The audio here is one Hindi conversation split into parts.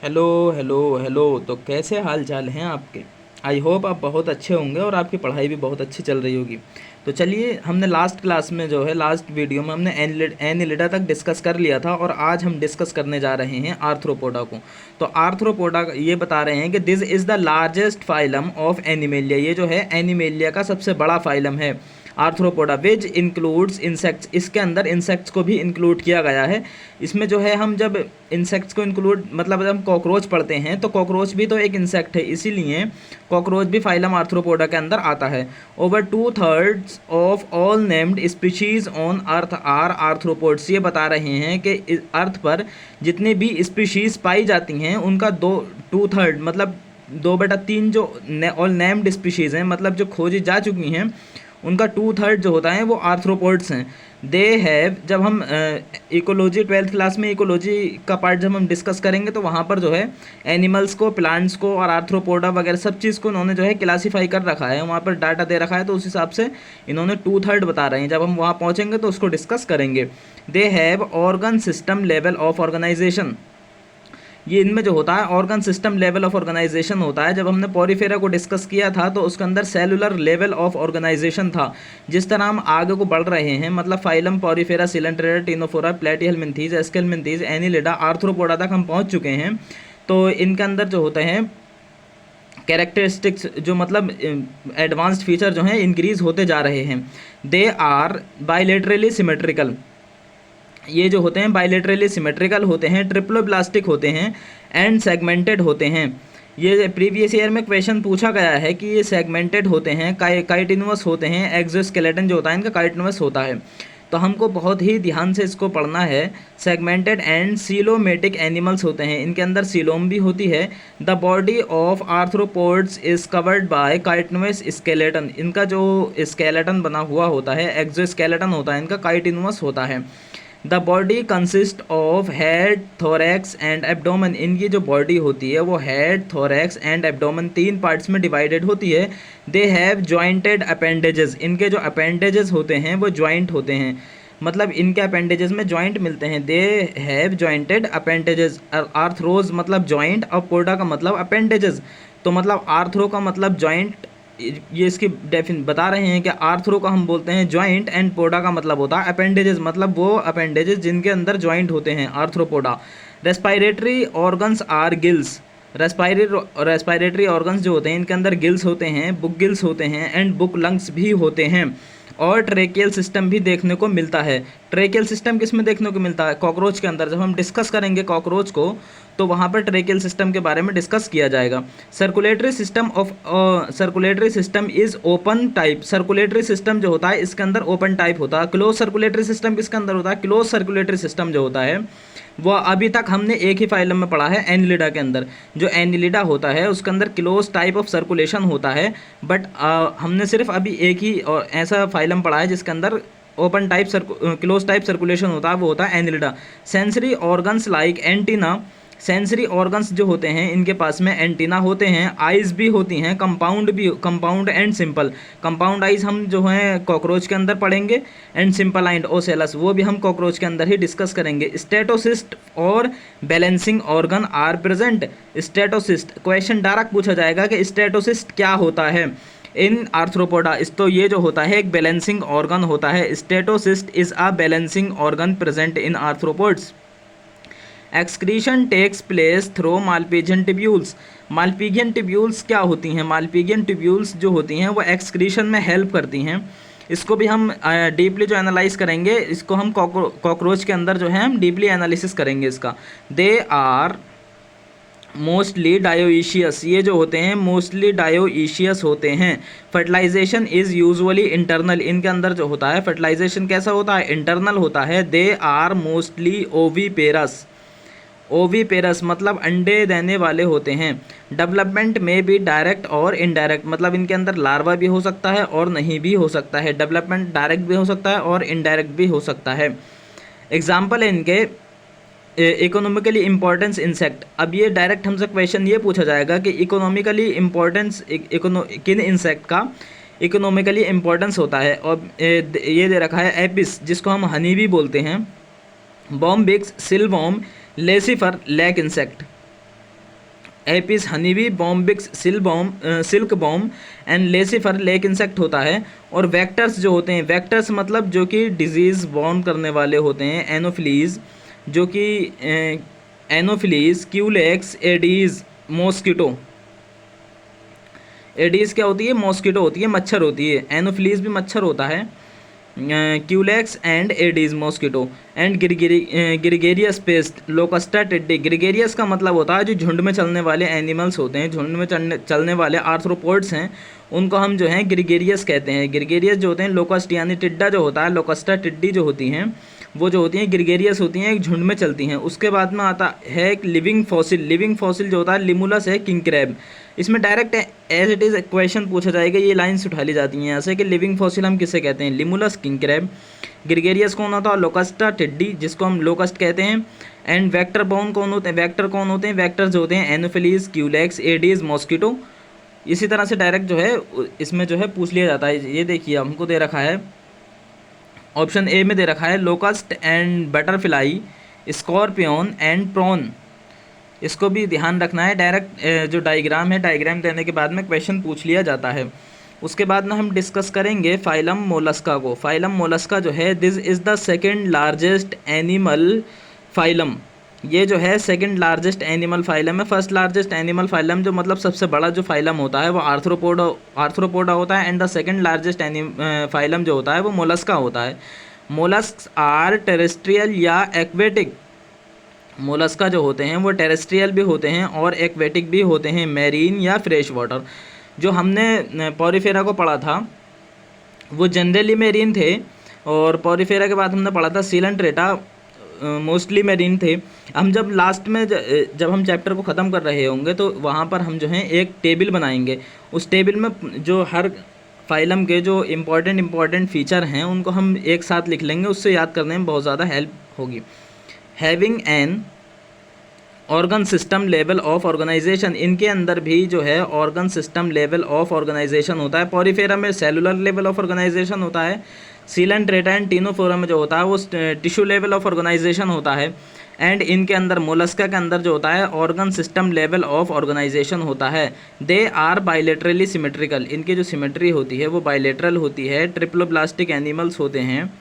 Hello hello hello. तो कैसे हाल चाल हैं आपके? आई होप आप बहुत अच्छे होंगे और आपकी पढ़ाई भी बहुत अच्छी चल रही होगी। तो चलिए, हमने लास्ट क्लास में जो है लास्ट वीडियो में हमने एनिलिडा तक डिस्कस कर लिया था और आज हम डिस्कस करने जा रहे हैं आर्थ्रोपोडा को। तो आर्थ्रोपोडा ये बता रहे हैं कि this is the largest phylum of animalia. ये जो है एनिमेलिया का सबसे बड़ा फाइलम है आर्थ्रोपोडा, विच इंक्लूड्स इंसेक्ट्स। इसके अंदर इंसेक्ट्स को भी इंक्लूड किया गया है। इसमें जो है हम जब इंसेक्ट्स को इंक्लूड मतलब जब हम कॉकरोच पढ़ते हैं तो कॉकरोच भी तो एक इंसेक्ट है, इसीलिए कॉकरोच भी फाइलम आर्थ्रोपोडा के अंदर आता है। Over 2/3 of all named species on earth are arthropods. ये बता रहे हैं कि अर्थ पर जितनी भी स्पीशीज पाई जाती हैं उनका 2/3 मतलब 2/3 जो ऑल नेम्ड स्पीशीज़ हैं, मतलब जो खोजी जा चुकी हैं, उनका 2/3 जो होता है वो आर्थ्रोपोड्स हैं। दे हैव, जब हम इकोलॉजी 12th क्लास में इकोलॉजी का पार्ट जब हम डिस्कस करेंगे तो वहाँ पर जो है एनिमल्स को, प्लांट्स को और आर्थ्रोपोडा वगैरह सब चीज़ को उन्होंने जो है क्लासीफाई कर रखा है, वहाँ पर डाटा दे रखा है, तो उस हिसाब से इन्होंने 2/3 बता रहे हैं। जब हम वहाँ पहुँचेंगे तो उसको डिस्कस करेंगे। They have organ system level of organisation. ये इनमें जो होता है organ system level of organisation होता है। जब हमने पॉरीफेरा को डिस्कस किया था तो उसके अंदर सेलुलर लेवल ऑफ ऑर्गेनाइजेशन था। जिस तरह हम आगे को बढ़ रहे हैं, मतलब phylum, Porifera, Coelenterata, Ctenophora, Platyhelminthes, Aschelminthes, Annelida, Arthropoda तक हम पहुंच चुके हैं। तो इनके अंदर जो होते हैं कैरेक्टरिस्टिक्स, जो मतलब एडवांस्ड फीचर जो हैं इंक्रीज होते जा रहे हैं। They are bilaterally symmetrical. ये जो होते हैं बाइलेटरली सिमेट्रिकल होते हैं, ट्रिप्लोब्लास्टिक होते हैं एंड सेगमेंटेड होते हैं। ये प्रीवियस ईयर में क्वेश्चन पूछा गया है कि ये सेगमेंटेड होते हैं, काइटिनवस होते हैं, एक्सोस्केलेटन जो होता है इनका काइटिनवस होता है। तो हमको बहुत ही ध्यान से इसको पढ़ना है। सेगमेंटेड एंड सीलोमेटिक एनिमल्स होते हैं, इनके अंदर सीलोम भी होती है। The body of arthropods is covered by chitinous skeleton. इनका जो स्केलेटन बना हुआ होता है, एक्सोस्केलेटन होता है इनका, काइटिनवस होता है। The body consist of head, thorax and abdomen. इनकी जो बॉडी होती है वो head, thorax and abdomen 3 parts में डिवाइडेड होती है। दे हैव जॉइंटेड अपेंडेजेस। इनके जो अपेंडेजेस होते हैं वो जॉइंट होते हैं, मतलब इनके अपेंडेजेस में जॉइंट मिलते हैं। They have jointed appendages. आर्थ्रोज मतलब जॉइंट और पोडा का मतलब अपेंडेजेस। तो मतलब आर्थ्रो का मतलब जॉइंट, ये इसकी डेफिन बता रहे हैं कि आर्थ्रो का हम बोलते हैं जॉइंट एंड पोडा का मतलब होता है अपेंडेजेस, मतलब वो अपेंडेजेस जिनके अंदर जॉइंट होते हैं, arthropoda. Respiratory organs are gills. Respiratory organs जो होते हैं इनके अंदर गिल्स होते हैं, बुक गिल्स होते हैं एंड बुक लंग्स भी होते हैं। और ट्रेकियल सिस्टम भी देखने को मिलता है। ट्रेकियल सिस्टम किस में देखने को मिलता है? कॉकरोच के अंदर। जब हम डिस्कस करेंगे कॉकरोच को तो वहाँ पर ट्रेकियल सिस्टम के बारे में डिस्कस किया जाएगा। Circulatory system is open type. Circulatory system जो होता है इसके अंदर ओपन टाइप होता है। क्लोज सर्कुलेटरी सिस्टम किसके अंदर होता है? क्लोज सर्कुलेटरी सिस्टम जो होता है वो अभी तक हमने एक ही फाइलम में पढ़ा है, एनिलिडा के अंदर। जो एनिलिडा होता है उसके अंदर क्लोज टाइप ऑफ सर्कुलेशन होता है, बट हमने सिर्फ अभी एक ही ऐसा फाइलम पढ़ा है जिसके अंदर open type close type circulation होता है, वो होता है Annelida. Sensory organs like antenna. Sensory organs जो होते हैं इनके पास में एंटीना होते हैं, आइज़ भी होती हैं, compound and simple. Compound eyes हम जो हैं कॉकरोच के अंदर पढ़ेंगे एंड सिंपल आइंड ओसेलस वो भी हम कॉकरोच के अंदर ही डिस्कस करेंगे। स्टेटोसिस्ट और balancing organ are present. Statocyst, question direct पूछा जाएगा कि स्टेटोसिस्ट क्या होता है इन आर्थ्रोपोडा। इस तो ये जो होता है एक बैलेंसिंग ऑर्गन होता है। Statocyst is a balancing organ present in arthropods. Excretion takes place through Malpighian tubules. Malpighian tubules क्या होती हैं? मालपीजियन टिब्यूल्स जो होती हैं वो एक्सक्रीशन में हेल्प करती हैं। इसको भी हम डीपली जो एनालाइज करेंगे, इसको हम कॉकरोच के अंदर जो है हम डीपली एनालिसिस करेंगे इसका। They are mostly dioecious. ये जो होते हैं मोस्टली डायोइशियस होते हैं। Fertilisation is usually internal. इनके अंदर जो होता है फर्टिलाइजेशन कैसा होता है? इंटरनल होता है। They are mostly oviparous. Oviparous मतलब अंडे देने वाले होते हैं। डेवलपमेंट में भी डायरेक्ट और इनडायरेक्ट, मतलब इनके अंदर लार्वा भी हो सकता है और नहीं भी हो सकता है। डेवलपमेंट डायरेक्ट भी हो सकता है और इनडायरेक्ट भी हो सकता है। एग्जाम्पल है इनके इकोनॉमिकली इम्पोर्टेंस इंसेक्ट। अब ये डायरेक्ट हमसे क्वेश्चन ये पूछा जाएगा कि इकोनॉमिकली इम्पोर्टेंस किन इंसेक्ट का इकोनॉमिकली इम्पोर्टेंस होता है। और ये दे रखा है एपिस, जिसको हम हनी भी बोलते हैं, Bombyx, silkworm, Laccifer, lac insect. Apis honeybee, Bombyx silk bomb and Laccifer lac insect होता है। और वेक्टर्स जो होते हैं, वेक्टर्स मतलब जो कि डिजीज़ बॉर्न करने वाले होते हैं, एनोफिलीज जो कि anopheles, culex, aedes, mosquito. Aedes क्या होती है? मॉस्किटो होती है, मच्छर होती है। एनोफिलीज भी मच्छर होता है। Culex and aedes mosquito and gregarious pest, locusta टिड्डी। ग्रिगेरियस का मतलब होता है जो झुंड में चलने वाले एनिमल्स होते हैं, झुंड में चलने वाले आर्थ्रोपोड्स हैं, उनको हम जो हैं ग्रिगेरियस कहते हैं। ग्रिगेरियस जो होते हैं, लोकस्ट यानी टिड्डा जो होता है, लोकस्टा टिड्डी जो होती हैं, वो जो होती हैं ग्रिगेरियस होती हैं, एक झुंड में चलती हैं। उसके बाद में आता है एक लिविंग फॉसिल। लिविंग फॉसिल जो होता है लिमुलस है, किंग क्रैब। इसमें direct as it is question पूछा जाएगा, ये लाइन्स उठा ली जाती हैं यहाँ से कि लिविंग फॉसिल हम किसे कहते हैं? Limulus, king crab. ग्रिगेरियस कौन होता है? लोकस्टा टिड्डी, जिसको हम लोकस्ट कहते हैं। एंड वेक्टर बॉर्न कौन होते हैं? वेक्टर कौन होते हैं? वेक्टर्स होते हैं एनोफिलीज, क्यूलेक्स, एडीज, मॉस्किटो। इसी तरह से डायरेक्ट जो है इसमें जो है पूछ लिया जाता है। ये देखिए हमको दे रखा है, ऑप्शन ए में दे रखा है locust and butterfly, scorpion and prawn. इसको भी ध्यान रखना है। डायरेक्ट जो डायग्राम है, डायग्राम देने के बाद में क्वेश्चन पूछ लिया जाता है। उसके बाद में हम डिस्कस करेंगे फाइलम मोलस्का को। फाइलम मोलस्का जो है, this is the second largest animal phylum. ये जो है सेकंड लार्जेस्ट एनिमल फाइलम है। फर्स्ट लार्जेस्ट एनिमल फाइलम जो मतलब सबसे बड़ा जो फाइलम होता है वो आर्थ्रोपोडा होता है। And the second largest phylum जो होता है वो मोलस्का होता है। मोलस्क्स आर टेरेस्ट्रियल या एक्वेटिक। मोलस्का जो होते हैं वो टेरेस्ट्रियल भी होते हैं और एक्वेटिक भी होते हैं, मैरीन या फ्रेश वाटर। जो हमने पॉरीफेरा को पढ़ा था वो जनरली मैरीन थे, और पॉरीफेरा के बाद हमने पढ़ा था सीलेंट्रेटा, मोस्टली मैरीन थे। हम जब लास्ट में जब हम चैप्टर को ख़त्म कर रहे होंगे तो वहाँ पर हम जो हैं एक टेबल बनाएंगे। उस टेबल में जो हर फाइलम के जो इम्पॉर्टेंट फीचर हैं उनको हम एक साथ लिख लेंगे, उससे याद करने में बहुत ज़्यादा हेल्प होगी। Having an organ system level of organization, इनके अंदर भी जो है organ system level of organisation होता है। पॉरीफेरा में सेलुलर लेवल ऑफ ऑर्गेनाइजेशन होता है। सीलेंट्रेटा एंड टिनोफोरा में जो होता है वो टिश्यू लेवल ऑफ ऑर्गेनाइजेशन होता है। एंड इनके अंदर मोलस्का के अंदर जो होता है organ system level of organisation होता है। दे आर बाइलेटरली सिमेट्रिकल, इनकी जो सिमेट्री होती है वो बाइलेटरल होती है। ट्रिप्लोब्लास्टिक एनिमल्स होते हैं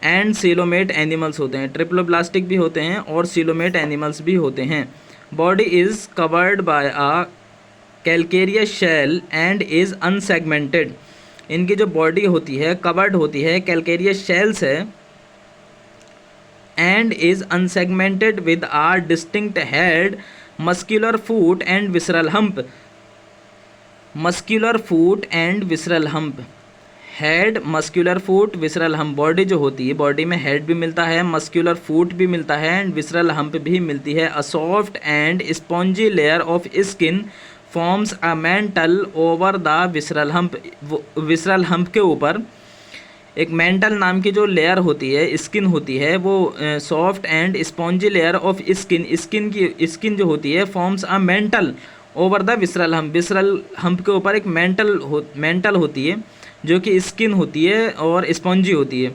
एंड सीलोमेट एनिमल्स होते हैं। ट्रिप्लोब्लास्टिक भी होते हैं और सीलोमेट एनिमल्स भी होते हैं। Body is covered by a calcareous shell and is unsegmented, इनकी जो बॉडी होती है कवर्ड होती है कैलकेरियस शेल से and is unsegmented with are distinct head, muscular foot and visceral hump. Muscular foot and visceral hump, head, muscular foot, visceral hump. Body जो होती है, बॉडी में हेड भी मिलता है, मस्क्यूलर फूट भी मिलता है एंड विसरल हम्प भी मिलती है। A soft and spongy layer of skin forms a mental over the visceral hump. Visceral hump के ऊपर एक मेंटल नाम की जो लेयर होती है, स्किन होती है, वो soft and spongy layer of skin जो होती है forms a mental over the visceral hump. Visceral hump के ऊपर एक मेंटल होती है जो कि स्किन होती है और स्पॉन्जी होती है।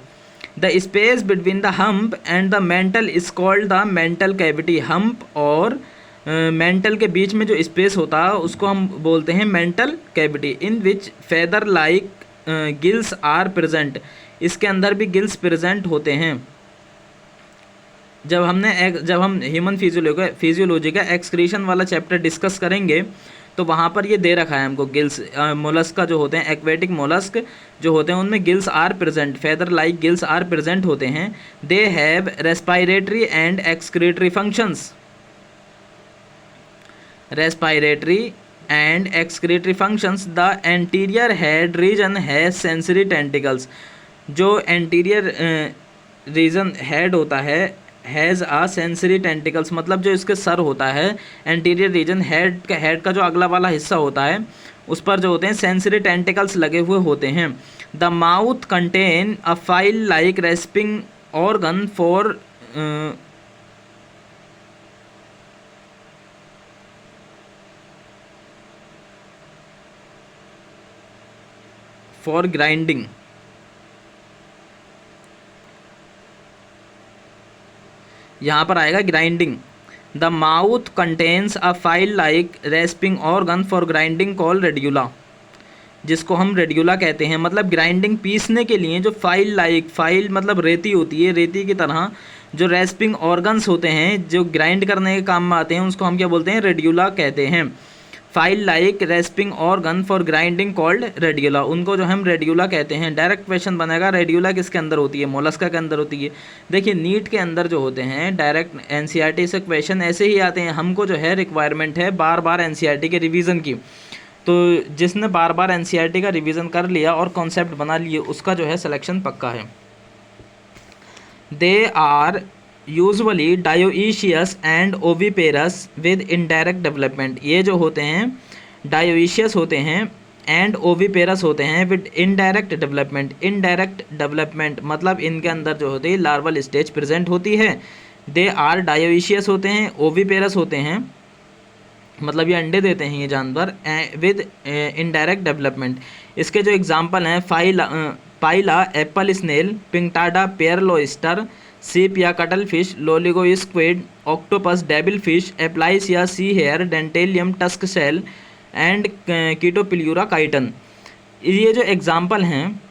The space between the hump and the mental is called the mantle cavity. Hump और मेंटल के बीच में जो स्पेस होता है उसको हम बोलते हैं mantle cavity. In which feather like gills are present, इसके अंदर भी गिल्स प्रेजेंट होते हैं। जब हम ह्यूमन फिजियोलॉजी का एक्सक्रीशन वाला चैप्टर डिस्कस करेंगे तो वहाँ पर ये दे रखा है हमको गिल्स। मोलस्का जो होते हैं, एक्वेटिक मोलस्क जो होते हैं उनमें gills are present, feather like gills are present होते हैं। They have respiratory and excretory functions. Respiratory and excretory functions. The anterior head region has sensory tentacles, जो एंटीरियर रीजन हेड होता है हैज़ आ सेंसरी टेंटिकल्स, मतलब जो इसके सर होता है एंटीरियर रीजन, हेड का जो अगला वाला हिस्सा होता है उस पर जो होते हैं सेंसरी टेंटिकल्स लगे हुए होते हैं। The mouth contain a file like rasping organ for grinding. यहाँ पर आएगा grinding. The mouth contains a file like rasping organ for grinding call radula, जिसको हम रेडिकुला कहते हैं। मतलब ग्राइंडिंग पीसने के लिए जो फाइल लाइक, फाइल मतलब रेती होती है, रेती की तरह जो रेस्पिंग ऑर्गन्स होते हैं जो ग्राइंड करने के काम में आते हैं, उसको हम क्या बोलते हैं, रेडिकुला कहते हैं। File like rasping organ for grinding called radula, उनको जो हम रेडिकुला कहते हैं। डायरेक्ट क्वेश्चन बनेगा रेडिकुला किसके अंदर होती है, मोलस्का के अंदर होती है। देखिए नीट के अंदर जो होते हैं डायरेक्ट एनसीईआरटी से क्वेश्चन ऐसे ही आते हैं। हमको जो है रिक्वायरमेंट है बार बार एनसीईआरटी के रिवीजन की, तो जिसने बार बार एनसीईआरटी का रिवीजन कर लिया और कॉन्सेप्ट बना लिए उसका जो है सिलेक्शन पक्का है। They are usually dioecious and oviparous with indirect development, ये जो होते हैं डायोइशियस होते हैं एंड ओविपेरस होते हैं with indirect development. Indirect development मतलब इनके अंदर जो होती है लार्वल स्टेज प्रेजेंट होती है। दे आर डायोइशियस होते हैं, ओविपेरस होते हैं, मतलब ये अंडे देते हैं ये जानवर, विद इनडायरेक्ट डेवलपमेंट। इसके जो एग्जांपल हैं Pila apple snail, Pinctada pearl oyster, सीप या cuttlefish, Loligo squid, octopus, devil fish, Aplysia या sea hare, Dentalium, tusk shell and Chaetopleura chiton. ये जो एग्जांपल हैं,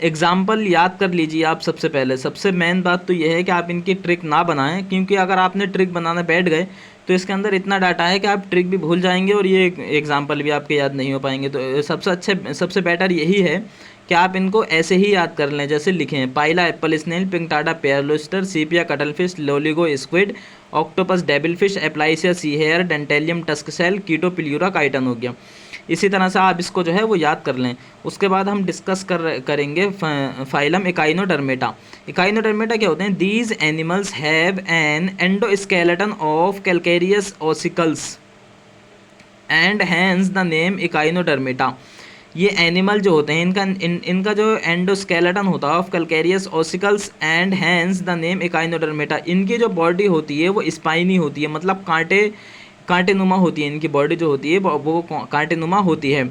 एग्जाम्पल याद कर लीजिए आप। सबसे पहले सबसे मेन बात तो यह है कि आप इनकी ट्रिक ना बनाएं, क्योंकि अगर आपने ट्रिक बनाने बैठ गए तो इसके अंदर इतना डाटा है कि आप ट्रिक भी भूल जाएंगे और ये एग्जाम्पल भी आपके याद नहीं हो पाएंगे। तो सबसे बेटर यही है कि आप इनको ऐसे ही याद कर लें जैसे लिखे हैं, Pila apple snail, Pinctada pearl oyster, Sepia cuttlefish, Loligo squid, octopus, devil fish, Aplysia sea hare, Dentalium tusk shell, Chaetopleura chiton हो गया। इसी तरह से आप इसको जो है वो याद कर लें। उसके बाद हम डिस्कस करेंगे फाइलम इकाइनोडर्मेटा। इकाइनोडर्मेटा क्या होते हैं, these animals have an endoskeleton of calcareous ossicles and hence the name echinodermata. ये एनिमल जो होते हैं इनका जो एंडोस्केलेटन होता है of calcareous ossicles and hence the name echinodermata. इनकी जो बॉडी होती है वो स्पाइनी होती है, मतलब कांटेनुमा होती है। इनकी बॉडी जो होती है वो कांटेनुमा होती है।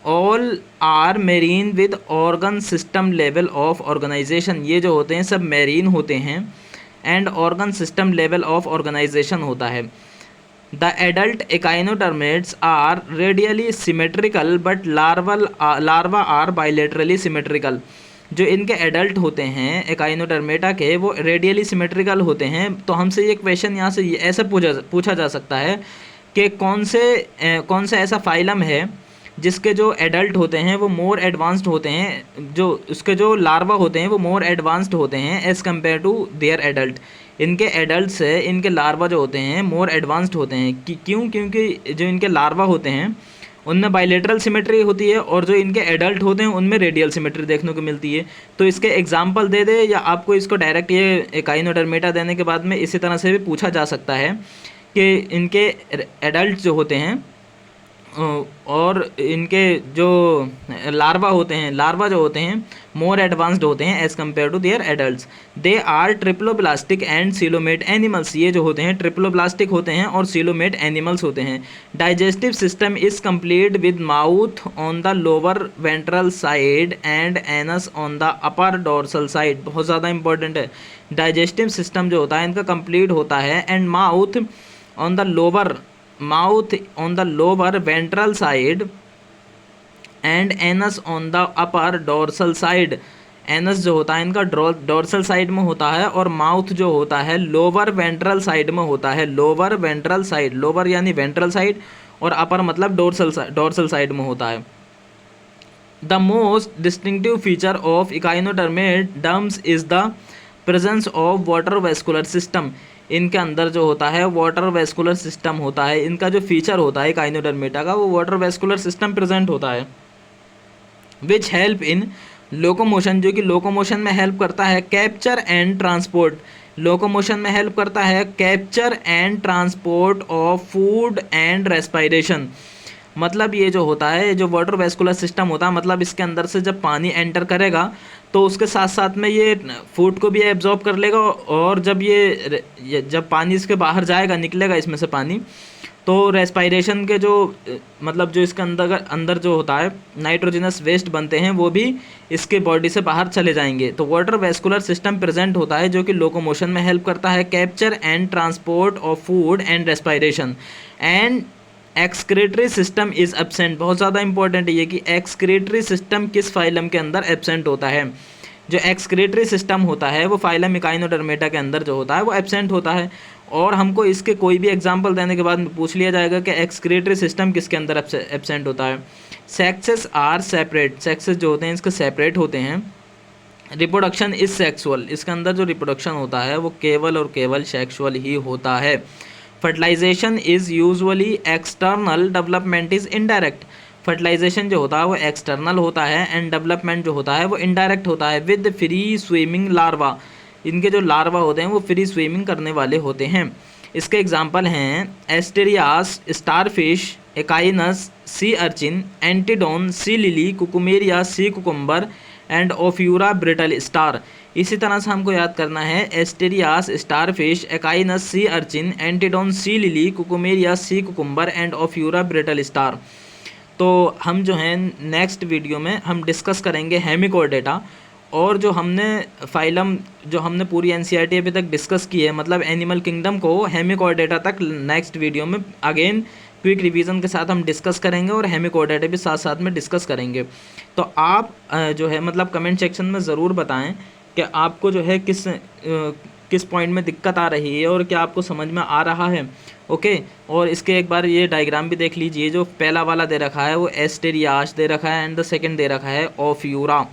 All are marine with organ system level of organisation, ये जो होते हैं सब मेरीन होते हैं and organ system level of organisation होता है। The adult echinoderms are radially symmetrical but larva are bilaterally symmetrical. जो इनके एडल्ट होते हैं इकाइनोडर्मेटा के वो रेडियली सिमेट्रिकल होते हैं। तो हमसे ये क्वेश्चन यहाँ से ऐसे पूछा जा सकता है कि कौन से ऐसा फाइलम है जिसके जो एडल्ट होते हैं वो मोर एडवांस्ड होते हैं, जो उसके जो लार्वा होते हैं वो मोर एडवांस्ड होते हैं as compare to their adult. इनके एडल्ट से इनके लार्वा जो होते हैं मोर एडवांस्ड होते हैं। क्यों? क्योंकि जो इनके लार्वा होते हैं उनमें बाइलेटरल सिमेट्री होती है और जो इनके एडल्ट होते हैं उनमें रेडियल सिमेट्री देखने को मिलती है। तो इसके एग्जांपल दे दे या आपको इसको डायरेक्ट ये इकाइनोडर्मेटा देने के बाद में इसी तरह से भी पूछा जा सकता है कि इनके एडल्ट जो होते हैं और इनके जो लार्वा होते हैं, लार्वा जो होते हैं मोर एडवांस्ड होते हैं as compare to their adults. They are triploblastic and coelomate animals, ये जो होते हैं ट्रिप्लोब्लास्टिक होते हैं और सीलोमेट एनिमल्स होते हैं। Digestive system is complete with mouth on the lower ventral side and anus on the upper dorsal side. बहुत ज़्यादा इंपॉर्टेंट है। डाइजेस्टिव सिस्टम जो होता है इनका कंप्लीट होता है and mouth on the lower ventral side and anus on the upper dorsal side। Anus जो होता है इनका डोर्सल साइड में होता है और माउथ जो होता है लोअर वेंट्रल साइड में होता है। लोअर वेंट्रल साइड, लोअर यानी वेंट्रल साइड और अपर मतलब डोर्सल साइड में होता है। The most distinctive feature of echinoderms is the presence of water vascular system. इनके अंदर जो होता है वाटर वेस्कुलर सिस्टम होता है। इनका जो फीचर होता है इकाइनोडर्मेटा का वो वाटर वेस्कुलर सिस्टम प्रेजेंट होता है। विच हेल्प इन लोकोमोशन, जो कि लोकोमोशन में हेल्प करता है। कैप्चर एंड ट्रांसपोर्ट, लोकोमोशन में हेल्प करता है। Capture and transport of food and respiration, मतलब ये जो होता है जो वाटर वेस्कुलर सिस्टम होता है मतलब इसके अंदर से जब पानी एंटर करेगा तो उसके साथ साथ में ये फूड को भी एब्जॉर्ब कर लेगा, और जब जब पानी इसके बाहर जाएगा, निकलेगा इसमें से पानी, तो रेस्पायरेशन के जो मतलब जो इसके अंदर जो होता है नाइट्रोजनस वेस्ट बनते हैं, वो भी इसके बॉडी से बाहर चले जाएंगे। तो वाटर वेस्कुलर सिस्टम प्रेजेंट होता है जो कि लोकोमोशन में हेल्प करता है, capture and transport of food and respiration. And excretory system is absent, बहुत ज़्यादा इंपॉर्टेंट है ये कि एक्सक्रीटरी सिस्टम किस फाइलम के अंदर एब्सेंट होता है। जो एक्सक्रीटरी सिस्टम होता है वो फाइलम इकाइनोडर्मेटा के अंदर जो होता है वो एब्सेंट होता है। और हमको इसके कोई भी एग्जांपल देने के बाद पूछ लिया जाएगा कि एक्सक्रीटरी सिस्टम किसके अंदर एब्सेंट होता है। सेक्सेस आर सेपरेट, सेक्सेस जो होते हैं इसके सेपरेट होते हैं। रिप्रोडक्शन इज सेक्सुअल, इसके अंदर जो रिप्रोडक्शन होता है वो केवल और केवल सेक्सुअल ही होता है। Fertilization is usually external, development is indirect. Fertilization जो होता है वो एक्सटर्नल होता है एंड डेवलपमेंट जो होता है वो इनडायरेक्ट होता है। विद फ्री स्विमिंग लार्वा, इनके जो लार्वा होते हैं वो फ्री स्विमिंग करने वाले होते हैं। इसके एग्जांपल हैं Asterias, starfish, Echinus, sea urchin, Antedon, sea lily, Cucumaria, sea cucumber and Ophiura brittle star. इसी तरह से हमको याद करना है Asterias, starfish, Echinus, sea urchin, Antedon, sea lily, Cucumaria, sea cucumber and Ophiura brittle star. तो हम जो हैं नेक्स्ट वीडियो में हम डिस्कस करेंगे हेमिकोडेटा, और जो हमने फाइलम जो हमने पूरी एनसीईआरटी अभी तक डिस्कस की है, मतलब एनिमल किंगडम को हेमिकोडेटा तक नेक्स्ट वीडियो में अगेन क्विक रिवीजन के साथ हम डिस्कस करेंगे, और हेमिकोडेटा भी साथ साथ में डिस्कस करेंगे। तो आप जो है मतलब कमेंट सेक्शन में ज़रूर बताएं कि आपको जो है किस पॉइंट में दिक्कत आ रही है और क्या आपको समझ में आ रहा है। ओके, और इसके एक बार ये डायग्राम भी देख लीजिए। जो पहला वाला दे रखा है वो एस्टेरियास दे रखा है एंड द सेकंड दे रखा है ओफ्यूरा।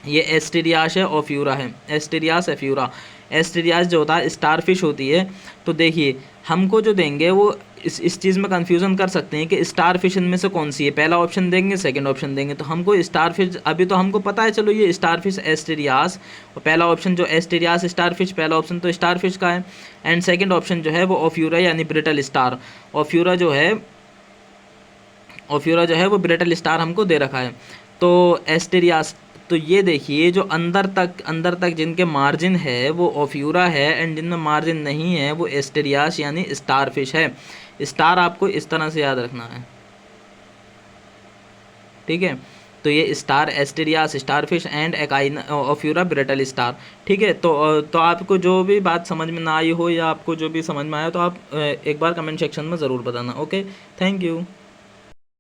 ये एस्टेरियास है, ओफ्यूरा है, एस्टेरियास एफ्यूरा। एस्टेरियास जो होता है स्टारफिश होती है। तो देखिए हमको जो देंगे वो इस चीज़ में कंफ्यूजन कर सकते हैं कि स्टारफिश इनमें से कौन सी है, पहला ऑप्शन देंगे सेकंड ऑप्शन देंगे। तो हमको स्टारफिश अभी तो हमको पता है, चलो ये स्टारफिश एस्टेरियास, और पहला ऑप्शन जो एस्टेरियास स्टारफिश, पहला ऑप्शन तो स्टारफिश का है, एंड सेकंड ऑप्शन जो है वो ओफ्यूरा यानी ब्रिटल स्टार। ओफ्यूरा जो है वो ब्रिटल स्टार हमको दे रखा है। तो एस्टेरियास, तो ये देखिए जो अंदर तक जिनके मार्जिन है वो ओफ्यूरा है, एंड जिनमें मार्जिन नहीं है वो एस्टेरियास यानी स्टारफिश है। स्टार आपको इस तरह से याद रखना है, ठीक है। तो ये star Asterias starfish and Ophiura brittle star, ठीक है। तो आपको जो भी बात समझ में ना आई हो या आपको जो भी समझ में आया तो आप एक बार कमेंट सेक्शन में ज़रूर बताना। Okay, thank you.